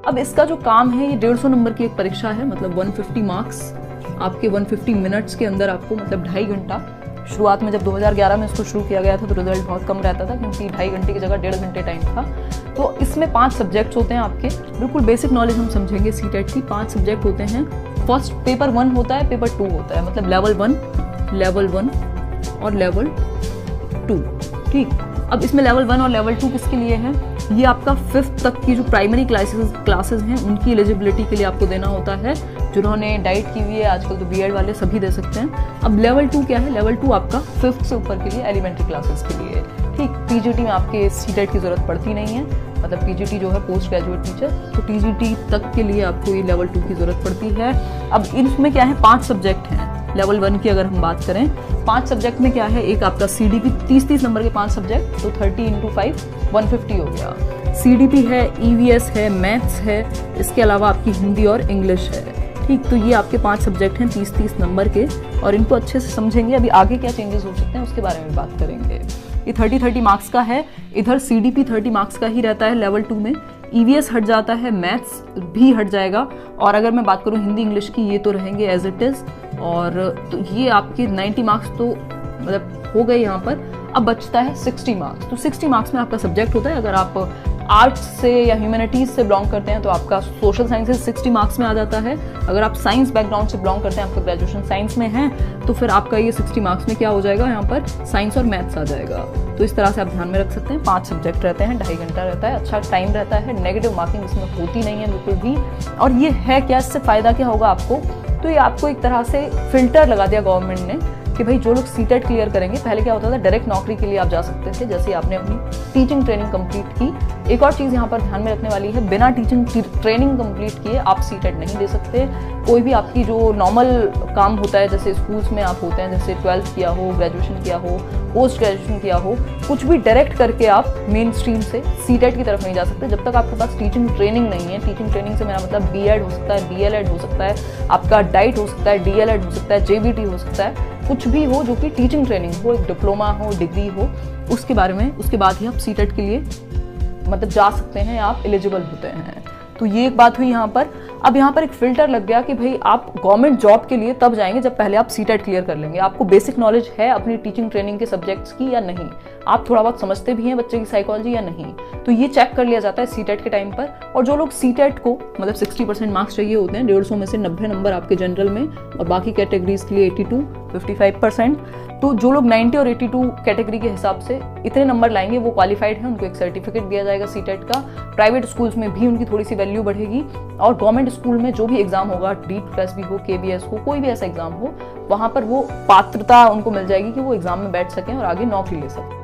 अब इसका जो काम है, ये 150 नंबर की एक परीक्षा है, मतलब 150 मार्क्स आपके 150 मिनट्स के अंदर आपको, मतलब 2.5 घंटा। शुरुआत में जब 2011 में इसको शुरू किया गया था तो रिजल्ट बहुत कम रहता था, क्योंकि 2.5 घंटे की जगह 1.5 घंटे टाइम था। तो इसमें 5 सब्जेक्ट्स होते हैं आपके, बिल्कुल बेसिक नॉलेज हम समझेंगे सीटेट की। 5 सब्जेक्ट होते हैं। फर्स्ट पेपर 1 होता है, पेपर 2 होता है, मतलब लेवल 1 और लेवल 2। ठीक, अब इसमें लेवल 1 और लेवल 2 किसके लिए है? ये आपका 5th तक की जो प्राइमरी क्लासेस हैं उनकी एलिजिबिलिटी के लिए आपको देना होता है। जिन्होंने डाइट की हुई है, आजकल तो बीएड वाले सभी दे सकते हैं। अब लेवल 2 क्या है? लेवल 2 आपका 5th से ऊपर के लिए एलिमेंट्री क्लासेस के लिए। ठीक, पीजीटी में आपके सीटेट की जरूरत पड़ती नहीं है, मतलब पीजीटी जो है पोस्ट ग्रेजुएट टीचर, तो टीजीटी तक के लिए आपको ये लेवल 2 की जरूरत पड़ती है। अब इसमें क्या है, 5 सब्जेक्ट हैं। लेवल 1 की अगर हम बात करें, 5 सब्जेक्ट में क्या है, एक आपका सीडीपी 30 नंबर के 5 सब्जेक्ट, तो 30 × 5 150 हो गया। सीडीपी है, ईवीएस है, मैथ्स है, इसके अलावा आपकी हिंदी और इंग्लिश है। ठीक, तो ये आपके 5 सब्जेक्ट हैं 30 नंबर के, और इनको अच्छे से समझेंगे। अभी आगे क्या चेंजेस हो सकते हैं उसके बारे में बात करेंगे। ये 30 मार्क्स का है। इधर सीडीपी 30 मार्क्स का ही रहता है लेवल 2 में। ईवीएस हट जाता है, मैथ्स भी हट जाएगा, और अगर मैं बात करूँ हिंदी इंग्लिश की, ये तो रहेंगे एज इट इज़। और तो ये आपके 90 मार्क्स तो मतलब हो गए यहाँ पर। अब बचता है 60 मार्क्स। तो 60 मार्क्स में आपका सब्जेक्ट होता है, अगर आप आर्ट्स से या ह्यूमैनिटीज़ से बिलोंग करते हैं तो आपका सोशल साइंसेज 60 मार्क्स में आ जाता है। अगर आप साइंस बैकग्राउंड से बिलोंग करते हैं, आपका ग्रेजुएशन साइंस में है, तो फिर आपका ये 60 मार्क्स में क्या हो जाएगा, यहाँ पर साइंस और मैथ्स आ जाएगा। तो इस तरह से आप ध्यान में रख सकते हैं। 5 सब्जेक्ट रहते हैं, 2.5 घंटा रहता है, अच्छा टाइम रहता है, नेगेटिव मार्किंग इसमें होती नहीं है बिल्कुल भी। और ये है क्या, इससे फ़ायदा क्या होगा आपको? तो ये आपको एक तरह से फिल्टर लगा दिया गवर्नमेंट ने कि भाई जो लोग सीटेट क्लियर करेंगे, पहले क्या होता था डायरेक्ट नौकरी के लिए आप जा सकते थे, जैसे आपने अपनी टीचिंग ट्रेनिंग कंप्लीट की। एक और चीज़ यहाँ पर ध्यान में रखने वाली है, बिना टीचिंग ट्रेनिंग कंप्लीट किए आप सीटेट नहीं दे सकते। कोई भी आपकी जो नॉर्मल काम होता है, जैसे स्कूल्स में आप होते हैं, जैसे 12th किया हो, ग्रेजुएशन किया हो, पोस्ट ग्रेजुएशन किया हो, कुछ भी डायरेक्ट करके आप मेन स्ट्रीम से सीटेट की तरफ नहीं जा सकते जब तक आपके पास टीचिंग ट्रेनिंग नहीं है। टीचिंग ट्रेनिंग से मेरा मतलब बीएड हो सकता है, बीएलएड हो सकता है, आपका डाइट हो सकता है, डीएलएड हो सकता है, जेबीटी हो सकता है, कुछ भी हो जो कि टीचिंग ट्रेनिंग हो, एक डिप्लोमा हो, डिग्री हो, उसके बारे में, उसके बाद ही आप सीटेट के लिए मतलब जा सकते हैं, आप एलिजिबल होते हैं। तो ये एक बात हुई यहाँ पर। अब यहाँ पर एक फिल्टर लग गया कि भाई आप गवर्नमेंट जॉब के लिए तब जाएंगे जब पहले आप सीटेट क्लियर कर लेंगे। आपको बेसिक नॉलेज है अपनी टीचिंग ट्रेनिंग के सब्जेक्ट्स की या नहीं, आप थोड़ा बहुत समझते भी हैं बच्चे की साइकोलॉजी या नहीं, तो ये चेक कर लिया जाता है सीटेट के टाइम पर। और जो लोग सीटेट को मतलब 60% मार्क्स चाहिए होते हैं, 150 में से 90 नंबर आपके जनरल में, और बाकी कैटेगरीज के लिए 82, 55%, तो जो लोग 90 और 82 कैटेगरी के हिसाब से इतने नंबर लाएंगे वो क्वालिफाइड हैं, उनको एक सर्टिफिकेट दिया जाएगा सीटेट का। प्राइवेट स्कूल्स में भी उनकी थोड़ी सी वैल्यू बढ़ेगी, और गवर्नमेंट स्कूल में जो भी एग्जाम होगा, DEET+ भी हो, KBS हो, कोई भी ऐसा एग्जाम हो, वहाँ पर वो पात्रता उनको मिल जाएगी कि वो एग्जाम में बैठ सकें और आगे नौकरी ले सकें।